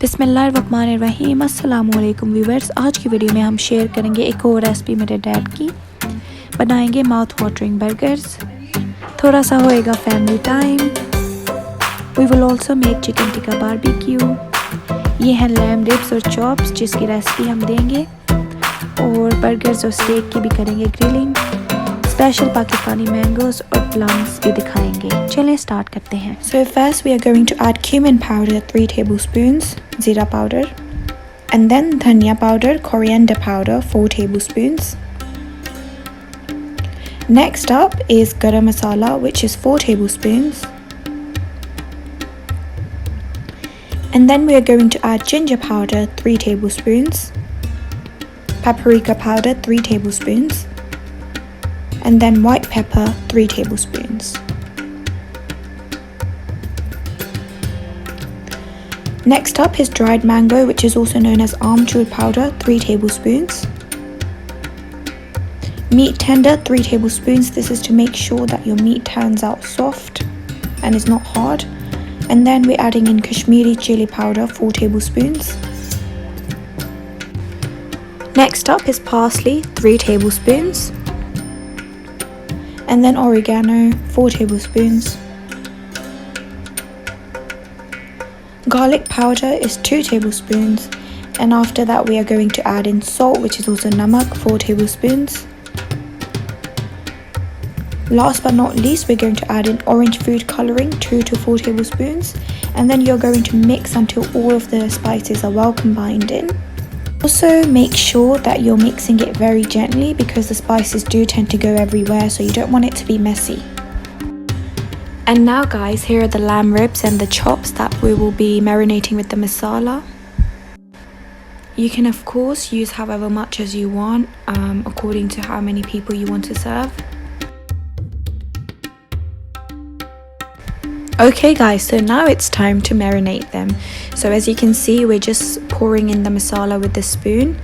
बिस्मिल्लाहिर्रहमानिर्रहीम अस्सलामुअलैकुम व्यूअर्स। आज की वीडियो में हम शेयर करेंगे एक और रेसिपी मेरे डैड की। बनाएंगे माउथ वाटरिंग बर्गर्स। थोड़ा सा होएगा family time. We will also make chicken tikka barbecue. ये हैं लैम रिब्स और चॉप्स जिसकी रेसिपी हम देंगे, और बर्गर्स और स्टेक की भी करेंगे ग्रिलिंग। स्पेशल पाकिस्तानी मैंगोज और प्लम्स भी दिखाएंगे। चलें स्टार्ट करते हैं। So first we are going to add cumin powder 3 tablespoons, Jeera powder, and then Dhaniya powder, Coriander powder 4 tablespoons. Next up is Garam Masala, which is 4 tablespoons. And then we are going to add ginger powder 3 tablespoons, Paprika powder 3 tablespoons, and then white pepper 3 tablespoons. Next up is dried mango, which is also known as Amchur powder 3 tablespoons. Meat tender 3 tablespoons. This is to make sure that your meat turns out soft and is not hard. And then we're adding in Kashmiri chili powder 4 tablespoons. Next up is parsley 3 tablespoons. And then oregano 4 tablespoons. Garlic powder is 2 tablespoons, and after that we are going to add in salt, which is also namak 4 tablespoons. Last but not least, we're going to add in orange food coloring 2 to 4 tablespoons, and then you're going to mix until all of the spices are well combined in. Also make sure that you're mixing it very gently because the spices do tend to go everywhere, so you don't want it to be messy. And now guys, here are the lamb ribs and the chops that we will be marinating with the masala. You can of course use however much as you want, according to how many people you want to serve. Okay guys, so now it's time to marinate them. So as you can see, we're just pouring in the masala with the spoon,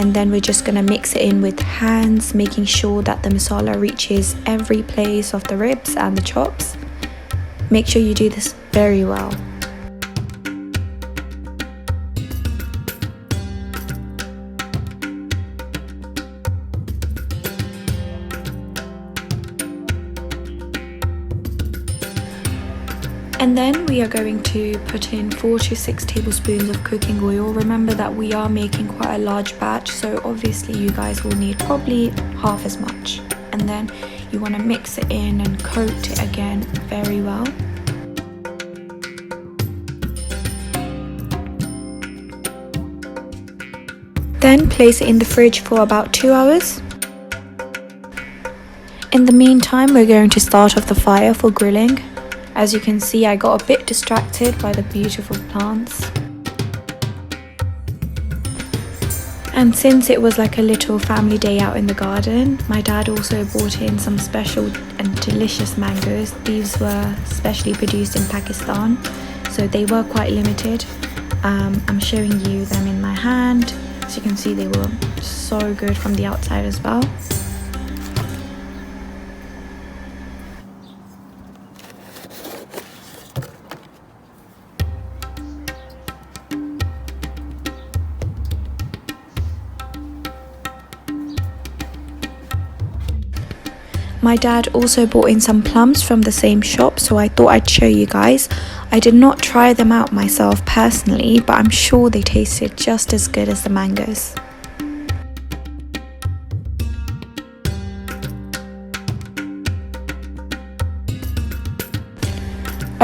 and then we're just gonna mix it in with hands, making sure that the masala reaches every place of the ribs and the chops. Make sure you do this very well. And then we are going to put in 4 to 6 tablespoons of cooking oil. Remember that we are making quite a large batch, so obviously you guys will need probably half as much. And then you want to mix it in and coat it again very well. Then place it in the fridge for about 2 hours. In the meantime, we're going to start off the fire for grilling. As you can see, I got a bit distracted by the beautiful plants. And since it was like a little family day out in the garden, my dad also brought in some special and delicious mangoes. These were specially produced in Pakistan, so they were quite limited. I'm showing you them in my hand. As you can see, they were so good from the outside as well. My dad also bought in some plums from the same shop, so I thought I'd show you guys. I did not try them out myself personally, but I'm sure they tasted just as good as the mangoes.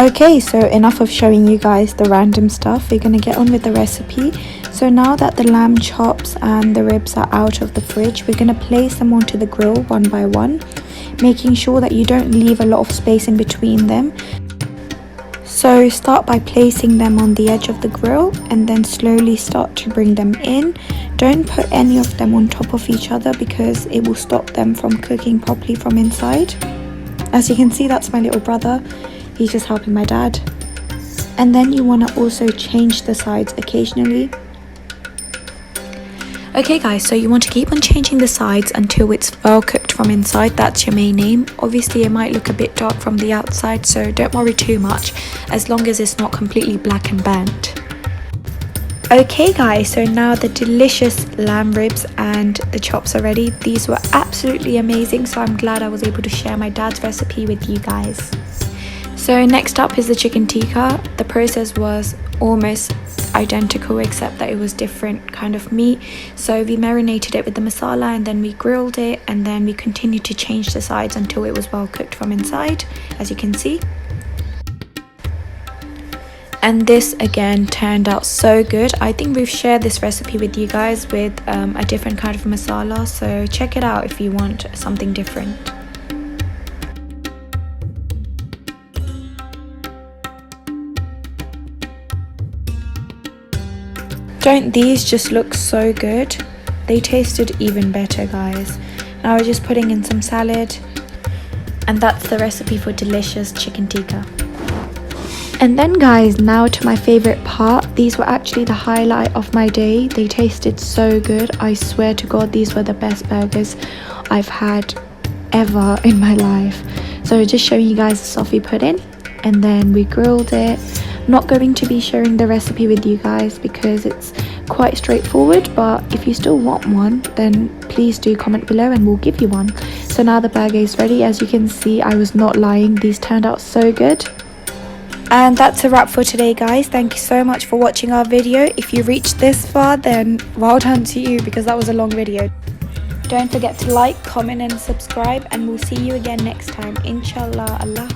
Okay, so enough of showing you guys the random stuff. We're gonna get on with the recipe. So now that the lamb chops and the ribs are out of the fridge, we're gonna place them onto the grill one by one, making sure that you don't leave a lot of space in between them. So start by placing them on the edge of the grill and then slowly start to bring them in. Don't put any of them on top of each other because it will stop them from cooking properly from inside. As you can see, that's my little brother. He's just helping my dad. And then you want to also change the sides occasionally. Okay guys, so you want to keep on changing the sides until it's well cooked from inside. That's your main aim. Obviously it might look a bit dark from the outside, so don't worry too much as long as it's not completely black and burnt. Okay guys, so now the delicious lamb ribs and the chops are ready. These were absolutely amazing, so I'm glad I was able to share my dad's recipe with you guys. So next up is the chicken tikka. The process was almost identical except that it was different kind of meat. So we marinated it with the masala and then we grilled it, and then we continued to change the sides until it was well cooked from inside, as you can see. And this again turned out so good. I think we've shared this recipe with you guys with a different kind of masala, so check it out if you want something different. Don't these just look so good? They tasted even better, guys. Now we're just putting in some salad, and that's the recipe for delicious chicken tikka. And then guys, now to my favorite part. These were actually the highlight of my day. They tasted so good. I swear to God, these were the best burgers I've had ever in my life. So just showing you guys the soffee pudding, and then we grilled it. Not going to be sharing the recipe with you guys because it's quite straightforward, but if you still want one, then please do comment below and we'll give you one. So now the burger is ready. As you can see, I was not lying. These turned out so good. And that's a wrap for today, guys. Thank you so much for watching our video. If you reached this far, then well done to you, because that was a long video. Don't forget to like, comment and subscribe, and we'll see you again next time. Inshallah. Allah.